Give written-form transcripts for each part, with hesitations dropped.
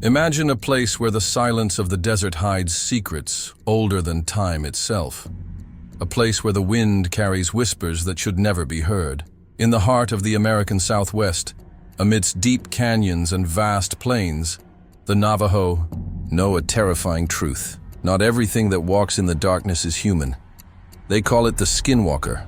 Imagine a place where the silence of the desert hides secrets older than time itself. A place where the wind carries whispers that should never be heard. In the heart of the American Southwest, amidst deep canyons and vast plains, the Navajo know a terrifying truth. Not everything that walks in the darkness is human. They call it the Skinwalker,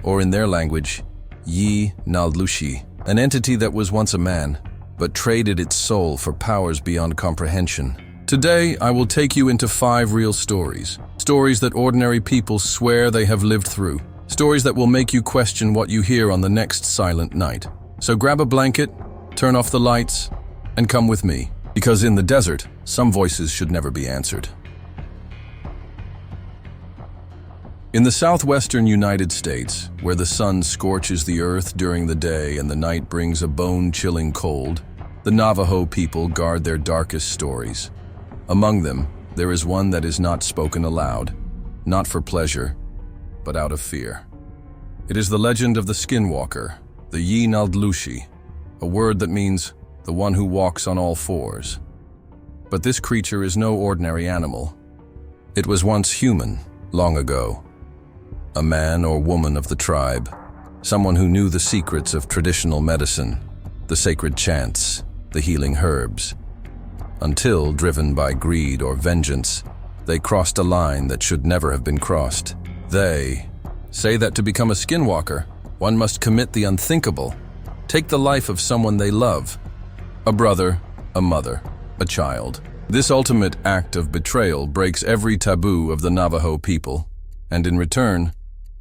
or in their language, Naldlushi, an entity that was once a man, but traded its soul for powers beyond comprehension. Today, I will take you into 5 real stories. Stories that ordinary people swear they have lived through. Stories that will make you question what you hear on the next silent night. So grab a blanket, turn off the lights, and come with me. Because in the desert, some voices should never be answered. In the southwestern United States, where the sun scorches the earth during the day and the night brings a bone-chilling cold, the Navajo people guard their darkest stories. Among them, there is one that is not spoken aloud, not for pleasure, but out of fear. It is the legend of the Skinwalker, the Naldlushi, a word that means the one who walks on all fours. But this creature is no ordinary animal. It was once human, long ago. A man or woman of the tribe, someone who knew the secrets of traditional medicine, the sacred chants, the healing herbs. Until, driven by greed or vengeance, they crossed a line that should never have been crossed. They say that to become a skinwalker, one must commit the unthinkable, take the life of someone they love, a brother, a mother, a child. This ultimate act of betrayal breaks every taboo of the Navajo people, and in return,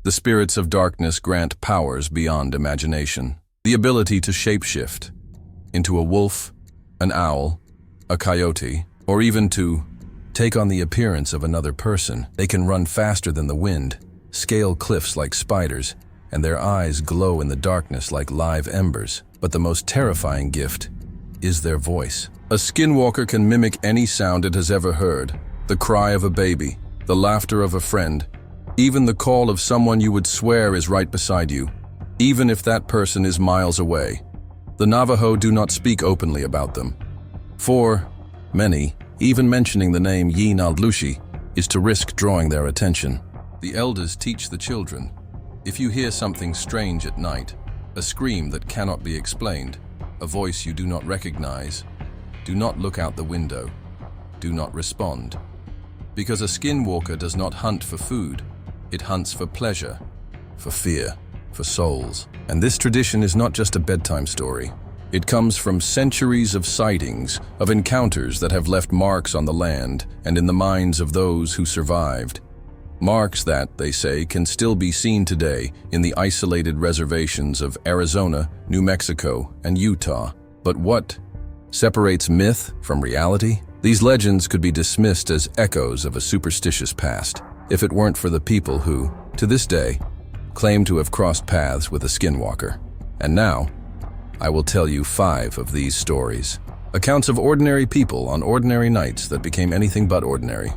the spirits of darkness grant powers beyond imagination. The ability to shapeshift into a wolf, an owl, a coyote, or even to take on the appearance of another person. They can run faster than the wind, scale cliffs like spiders, and their eyes glow in the darkness like live embers. But the most terrifying gift is their voice. A skinwalker can mimic any sound it has ever heard: the cry of a baby, the laughter of a friend, even the call of someone you would swear is right beside you, even if that person is miles away. The Navajo do not speak openly about them. For many, even mentioning the name Naldlushi is to risk drawing their attention. The elders teach the children, if you hear something strange at night, a scream that cannot be explained, a voice you do not recognize, do not look out the window, do not respond. Because a skinwalker does not hunt for food, it hunts for pleasure, for fear, for souls. And this tradition is not just a bedtime story. It comes from centuries of sightings, of encounters that have left marks on the land and in the minds of those who survived. Marks that, they say, can still be seen today in the isolated reservations of Arizona, New Mexico, and Utah. But what separates myth from reality? These legends could be dismissed as echoes of a superstitious past, if it weren't for the people who, to this day, claim to have crossed paths with a skinwalker. And now, I will tell you 5 of these stories. Accounts of ordinary people on ordinary nights that became anything but ordinary.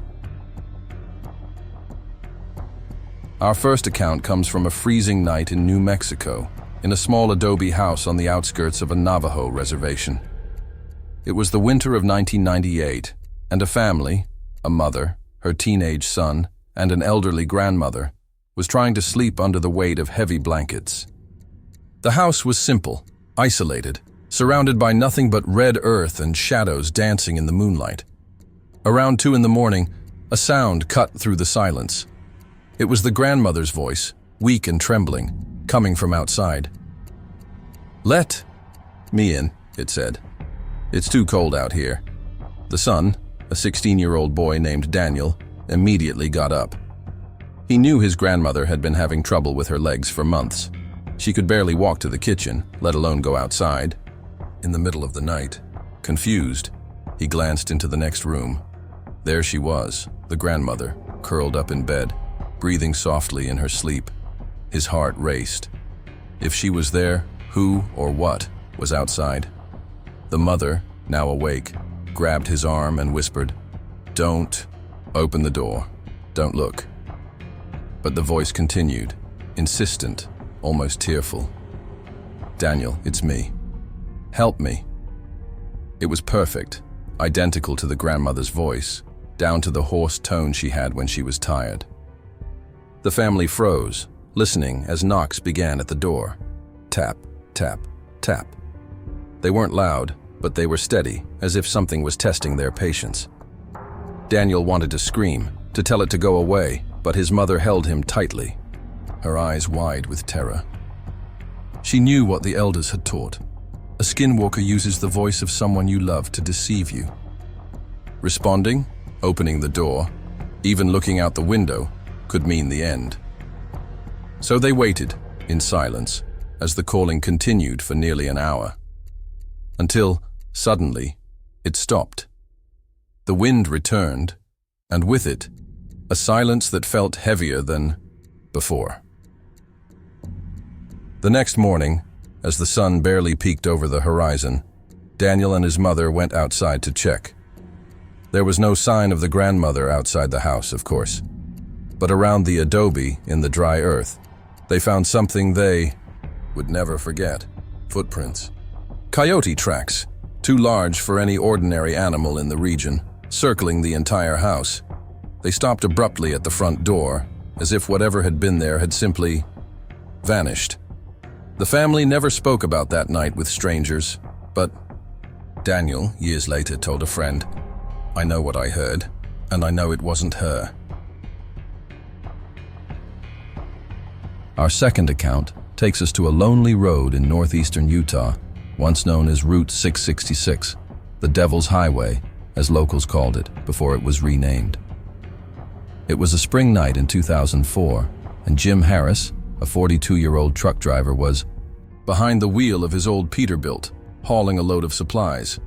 Our first account comes from a freezing night in New Mexico, in a small adobe house on the outskirts of a Navajo reservation. It was the winter of 1998, and a family, a mother, her teenage son, and an elderly grandmother, was trying to sleep under the weight of heavy blankets. The house was simple, isolated, surrounded by nothing but red earth and shadows dancing in the moonlight. Around 2 in the morning, a sound cut through the silence. It was the grandmother's voice, weak and trembling, coming from outside. "Let me in," it said. "It's too cold out here." The son, a 16-year-old boy named Daniel, immediately got up. He knew his grandmother had been having trouble with her legs for months. She could barely walk to the kitchen, let alone go outside. In the middle of the night, confused, he glanced into the next room. There she was, the grandmother, curled up in bed, breathing softly in her sleep. His heart raced. If she was there, who or what was outside? The mother, now awake, grabbed his arm and whispered, "Don't open the door. Don't look." But the voice continued, insistent, almost tearful. "Daniel, it's me. Help me." It was perfect. identical to the grandmother's voice, down to the hoarse tone she had when she was tired. The family froze, listening as knocks began at the door. Tap, tap, tap. They weren't loud, but they were steady, as if something was testing their patience. Daniel wanted to scream, to tell it to go away, but his mother held him tightly, her eyes wide with terror. She knew what the elders had taught. A skinwalker uses the voice of someone you love to deceive you. Responding, opening the door, even looking out the window, could mean the end. So they waited, in silence, as the calling continued for nearly an hour. Until, suddenly, it stopped. The wind returned, and with it, a silence that felt heavier than before. The next morning, as the sun barely peeked over the horizon, Daniel and his mother went outside to check. There was no sign of the grandmother outside the house, of course. But around the adobe in the dry earth, they found something they would never forget. Footprints. Coyote tracks, too large for any ordinary animal in the region, circling the entire house. They stopped abruptly at the front door, as if whatever had been there had simply vanished. The family never spoke about that night with strangers, but Daniel, years later, told a friend, "I know what I heard, and I know it wasn't her." Our second account takes us to a lonely road in northeastern Utah, once known as Route 666, the Devil's Highway, as locals called it before it was renamed. It was a spring night in 2004, and Jim Harris, a 42-year-old truck driver, was behind the wheel of his old Peterbilt, hauling a load of supplies.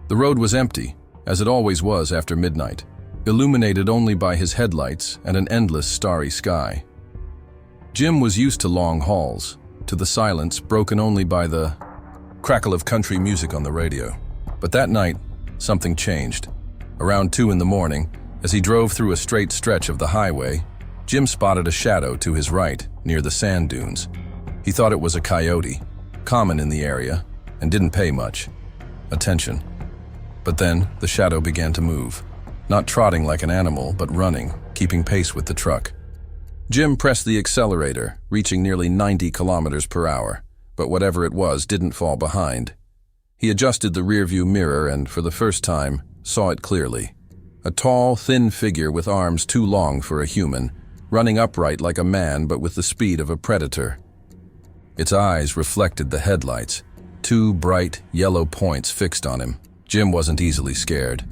The road was empty, as it always was after midnight, illuminated only by his headlights and an endless starry sky. Jim was used to long hauls, to the silence broken only by the crackle of country music on the radio. But that night, something changed. Around 2 in the morning, as he drove through a straight stretch of the highway, Jim spotted a shadow to his right, near the sand dunes. He thought it was a coyote, common in the area, and didn't pay much attention. But then, the shadow began to move, not trotting like an animal, but running, keeping pace with the truck. Jim pressed the accelerator, reaching nearly 90 kilometers per hour, but whatever it was didn't fall behind. He adjusted the rearview mirror and, for the first time, saw it clearly. A tall, thin figure with arms too long for a human, running upright like a man but with the speed of a predator. Its eyes reflected the headlights, 2 bright, yellow points fixed on him. Jim wasn't easily scared.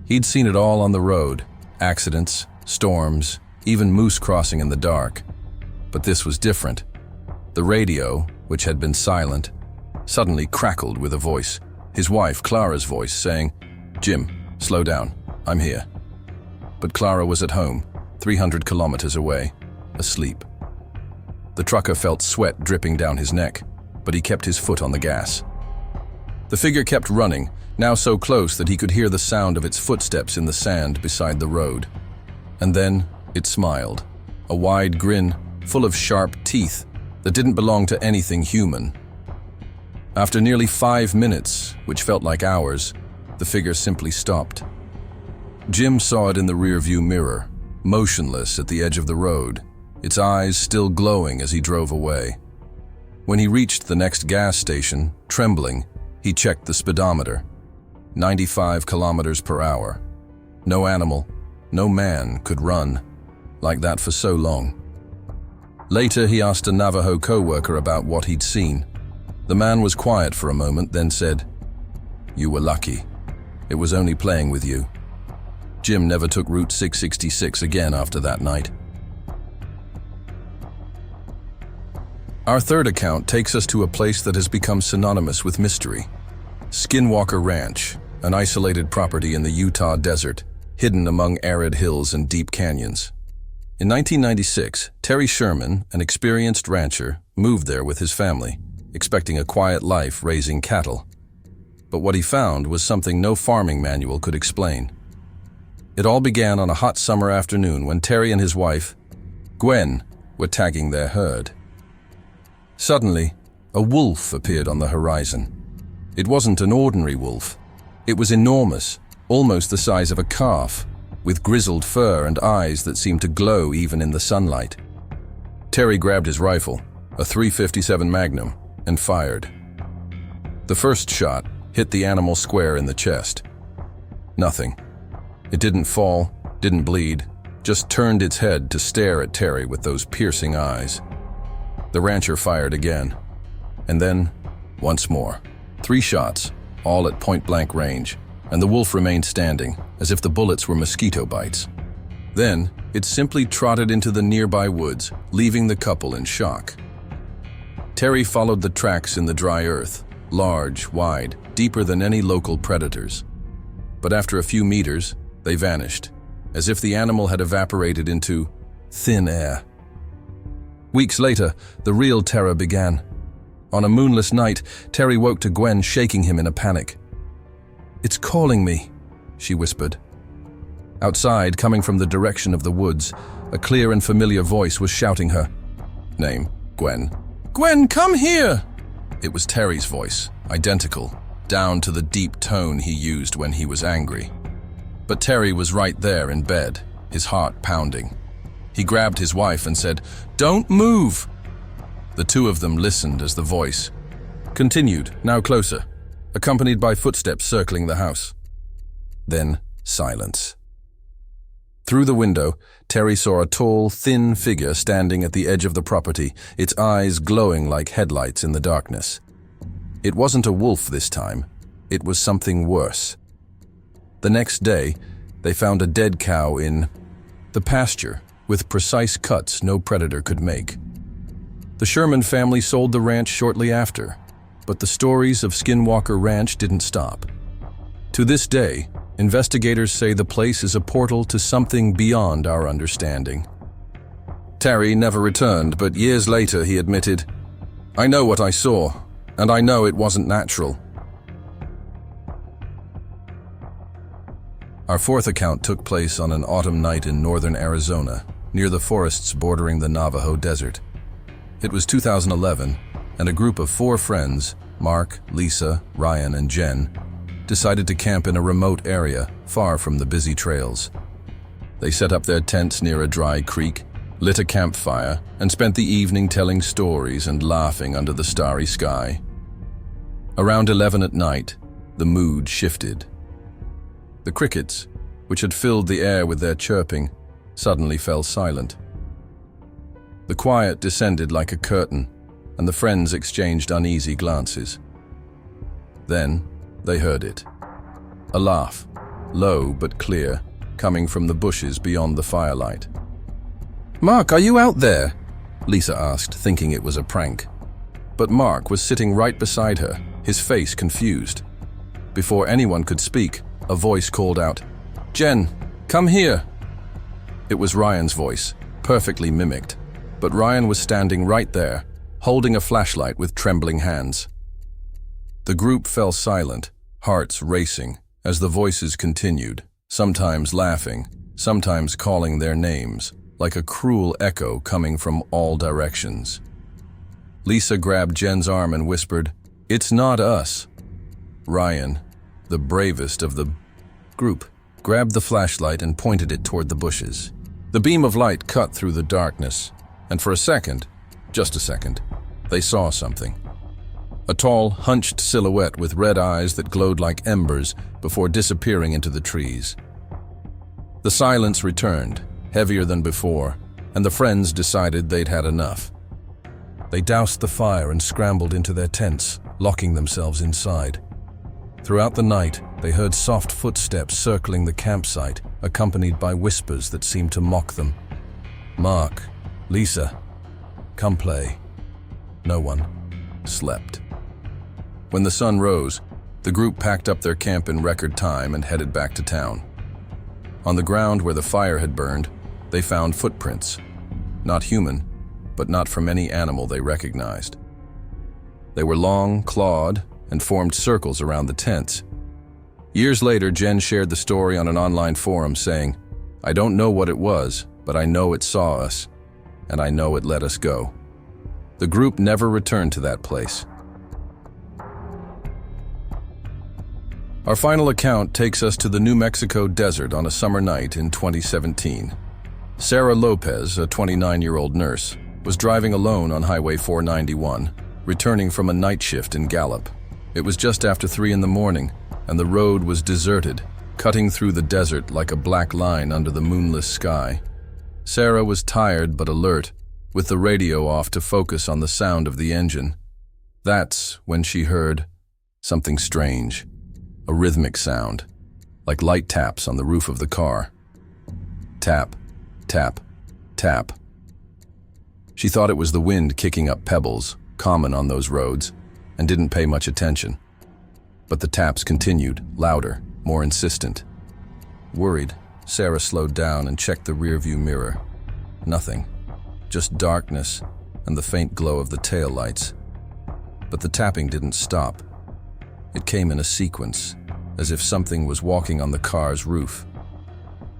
He'd seen it all on the road, accidents, storms, even moose crossing in the dark. But this was different. The radio, which had been silent, suddenly crackled with a voice, his wife Clara's voice, saying, "Jim, slow down, I'm here." But Clara was at home, 300 kilometers away, asleep. The trucker felt sweat dripping down his neck, but he kept his foot on the gas. The figure kept running, now so close that he could hear the sound of its footsteps in the sand beside the road. And then it smiled, a wide grin full of sharp teeth that didn't belong to anything human. After nearly 5 minutes, which felt like hours, the figure simply stopped. Jim saw it in the rearview mirror, motionless at the edge of the road, its eyes still glowing as he drove away. When he reached the next gas station, trembling, he checked the speedometer. 95 kilometers per hour. No animal, no man could run like that for so long. Later, he asked a Navajo co-worker about what he'd seen. The man was quiet for a moment, then said, "You were lucky. It was only playing with you." Jim never took Route 666 again after that night. Our third account takes us to a place that has become synonymous with mystery. Skinwalker Ranch, an isolated property in the Utah desert, hidden among arid hills and deep canyons. In 1996, Terry Sherman, an experienced rancher, moved there with his family, expecting a quiet life raising cattle. But what he found was something no farming manual could explain. It all began on a hot summer afternoon when Terry and his wife, Gwen, were tagging their herd. Suddenly, a wolf appeared on the horizon. It wasn't an ordinary wolf. It was enormous, almost the size of a calf, with grizzled fur and eyes that seemed to glow even in the sunlight. Terry grabbed his rifle, a .357 Magnum, and fired. The first shot hit the animal square in the chest. Nothing. It didn't fall, didn't bleed, just turned its head to stare at Terry with those piercing eyes. The rancher fired again, and then once more. 3 shots, all at point-blank range, and the wolf remained standing, as if the bullets were mosquito bites. Then, it simply trotted into the nearby woods, leaving the couple in shock. Terry followed the tracks in the dry earth, large, wide, deeper than any local predators. But after a few meters, they vanished, as if the animal had evaporated into thin air. Weeks later, the real terror began. On a moonless night, Terry woke to Gwen shaking him in a panic. "It's calling me," she whispered. Outside, coming from the direction of the woods, a clear and familiar voice was shouting her name, Gwen. "Gwen, come here!" It was Terry's voice, identical, down to the deep tone he used when he was angry. But Terry was right there in bed, his heart pounding. He grabbed his wife and said, "Don't move!" The two of them listened as the voice continued, now closer, accompanied by footsteps circling the house. Then silence. Through the window, Terry saw a tall, thin figure standing at the edge of the property, its eyes glowing like headlights in the darkness. It wasn't a wolf this time. It was something worse. The next day, they found a dead cow in the pasture, with precise cuts no predator could make. The Sherman family sold the ranch shortly after, but the stories of Skinwalker Ranch didn't stop. To this day, investigators say the place is a portal to something beyond our understanding. Terry never returned, but years later he admitted, "I know what I saw, and I know it wasn't natural." Our fourth account took place on an autumn night in northern Arizona, near the forests bordering the Navajo desert. It was 2011, and a group of 4 friends, Mark, Lisa, Ryan, and Jen, decided to camp in a remote area far from the busy trails. They set up their tents near a dry creek, lit a campfire, and spent the evening telling stories and laughing under the starry sky. Around 11 at night, the mood shifted. The crickets, which had filled the air with their chirping, suddenly fell silent. The quiet descended like a curtain, and the friends exchanged uneasy glances. Then, they heard it. A laugh, low but clear, coming from the bushes beyond the firelight. "Mark, are you out there?" Lisa asked, thinking it was a prank. But Mark was sitting right beside her, his face confused. Before anyone could speak, a voice called out, "Jen, come here!" It was Ryan's voice, perfectly mimicked, but Ryan was standing right there, holding a flashlight with trembling hands. The group fell silent, hearts racing, as the voices continued, sometimes laughing, sometimes calling their names, like a cruel echo coming from all directions. Lisa grabbed Jen's arm and whispered, "It's not us." Ryan, the bravest of the group, grabbed the flashlight and pointed it toward the bushes. The beam of light cut through the darkness, and for a second, just a second, they saw something. A tall, hunched silhouette with red eyes that glowed like embers before disappearing into the trees. The silence returned, heavier than before, and the friends decided they'd had enough. They doused the fire and scrambled into their tents, locking themselves inside. Throughout the night, they heard soft footsteps circling the campsite, accompanied by whispers that seemed to mock them. "Mark, Lisa, come play." No one slept. When the sun rose, the group packed up their camp in record time and headed back to town. On the ground where the fire had burned, they found footprints. Not human, but not from any animal they recognized. They were long, clawed, and formed circles around the tents. Years later, Jen shared the story on an online forum saying, "I don't know what it was, but I know it saw us, and I know it let us go." The group never returned to that place. Our final account takes us to the New Mexico desert on a summer night in 2017. Sarah Lopez, a 29-year-old nurse, was driving alone on Highway 491, returning from a night shift in Gallup. It was just after 3 in the morning, and the road was deserted, cutting through the desert like a black line under the moonless sky. Sarah was tired but alert, with the radio off to focus on the sound of the engine. That's when she heard something strange, a rhythmic sound, like light taps on the roof of the car. Tap, tap, tap. She thought it was the wind kicking up pebbles, common on those roads, and didn't pay much attention. But the taps continued, louder, more insistent. Worried, Sarah slowed down and checked the rearview mirror. Nothing, just darkness and the faint glow of the taillights. But the tapping didn't stop. It came in a sequence, as if something was walking on the car's roof.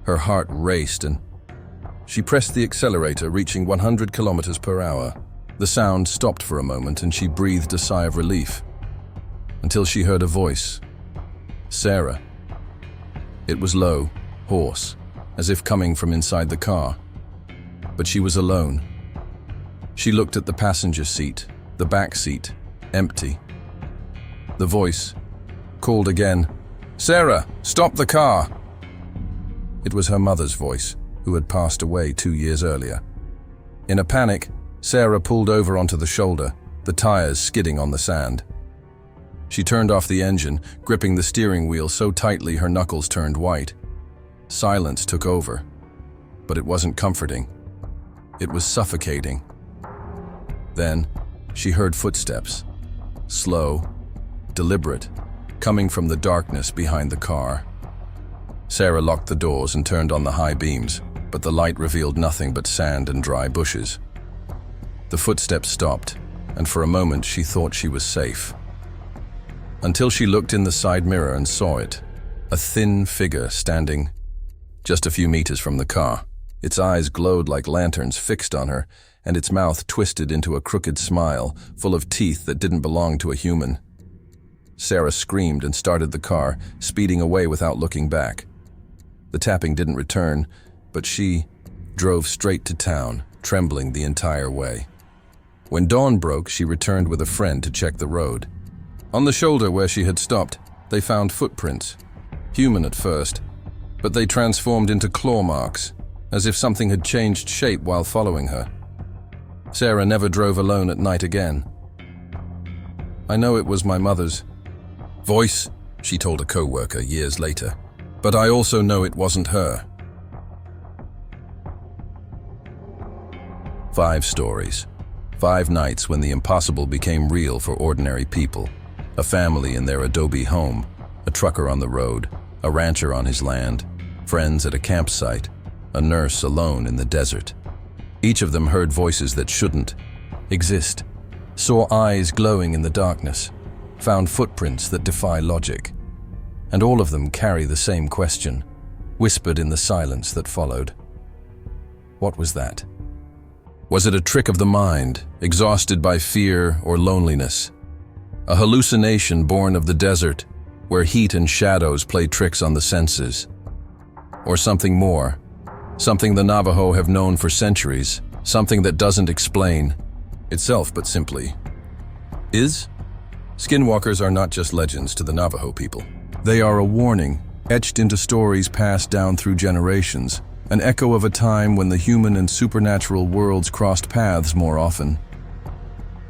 Her heart raced and she pressed the accelerator, reaching 100 kilometers per hour. The sound stopped for a moment and she breathed a sigh of relief, until she heard a voice. Sarah. It was low, hoarse, as if coming from inside the car. But she was alone. She looked at the passenger seat, the back seat, empty. The voice called again, "Sarah, stop the car!" It was her mother's voice, who had passed away 2 years earlier. In a panic, Sarah pulled over onto the shoulder, the tires skidding on the sand. She turned off the engine, gripping the steering wheel so tightly her knuckles turned white. Silence took over, but it wasn't comforting. It was suffocating. Then, she heard footsteps, slow, deliberate, coming from the darkness behind the car. Sarah locked the doors and turned on the high beams, but the light revealed nothing but sand and dry bushes. The footsteps stopped, and for a moment she thought she was safe. Until she looked in the side mirror and saw it, a thin figure standing just a few meters from the car. Its eyes glowed like lanterns fixed on her, and its mouth twisted into a crooked smile, full of teeth that didn't belong to a human. Sarah screamed and started the car, speeding away without looking back. The tapping didn't return, but she drove straight to town, trembling the entire way. When dawn broke, she returned with a friend to check the road. On the shoulder where she had stopped, they found footprints. Human at first, but they transformed into claw marks, as if something had changed shape while following her. Sarah never drove alone at night again. "I know it was my mother's voice," she told a co-worker years later, "but I also know it wasn't her." 5 stories. 5 nights when the impossible became real for ordinary people. A family in their adobe home, a trucker on the road, a rancher on his land, friends at a campsite, a nurse alone in the desert. Each of them heard voices that shouldn't exist, saw eyes glowing in the darkness, found footprints that defy logic. And all of them carry the same question, whispered in the silence that followed. What was that? Was it a trick of the mind, exhausted by fear or loneliness? A hallucination born of the desert, where heat and shadows play tricks on the senses? Or something more, something the Navajo have known for centuries, something that doesn't explain itself but simply is? Skinwalkers are not just legends to the Navajo people. They are a warning, etched into stories passed down through generations, an echo of a time when the human and supernatural worlds crossed paths more often.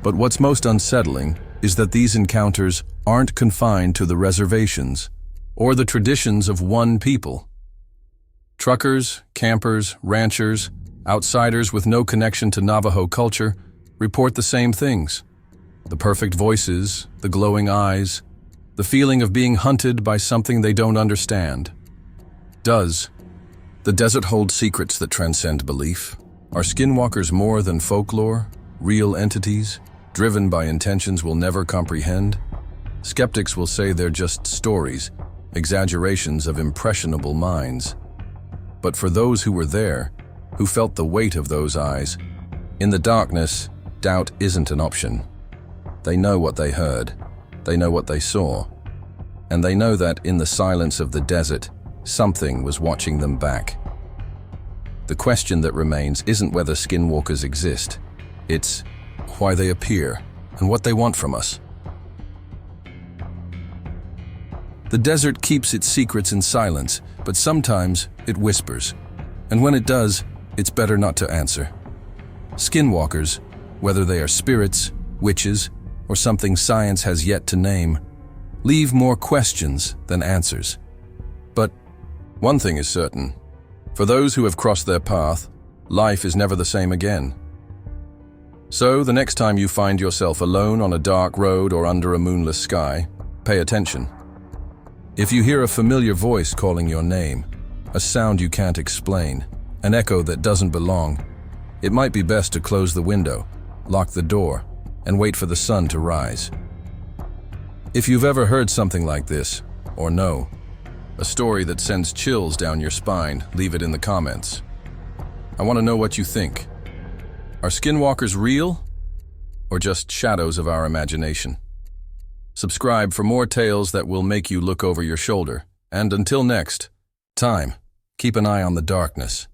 But what's most unsettling is that these encounters aren't confined to the reservations or the traditions of one people. Truckers, campers, ranchers, outsiders with no connection to Navajo culture report the same things. The perfect voices, the glowing eyes, the feeling of being hunted by something they don't understand. Does the desert hold secrets that transcend belief? Are skinwalkers more than folklore, real entities, driven by intentions we'll never comprehend? Skeptics will say they're just stories, exaggerations of impressionable minds. But for those who were there, who felt the weight of those eyes, in the darkness, doubt isn't an option. They know what they heard. They know what they saw. and they know that in the silence of the desert, something was watching them back. The question that remains isn't whether skinwalkers exist, it's why they appear and what they want from us. The desert keeps its secrets in silence, but sometimes it whispers. And when it does, it's better not to answer. Skinwalkers, whether they are spirits, witches, or something science has yet to name, leave more questions than answers. But one thing is certain. For those who have crossed their path, life is never the same again. So, the next time you find yourself alone on a dark road or under a moonless sky, pay attention. If you hear a familiar voice calling your name, a sound you can't explain, an echo that doesn't belong, it might be best to close the window, lock the door, and wait for the sun to rise. If you've ever heard something like this, or know, a story that sends chills down your spine, leave it in the comments. I want to know what you think. Are skinwalkers real, or just shadows of our imagination? Subscribe for more tales that will make you look over your shoulder. And until next time, keep an eye on the darkness.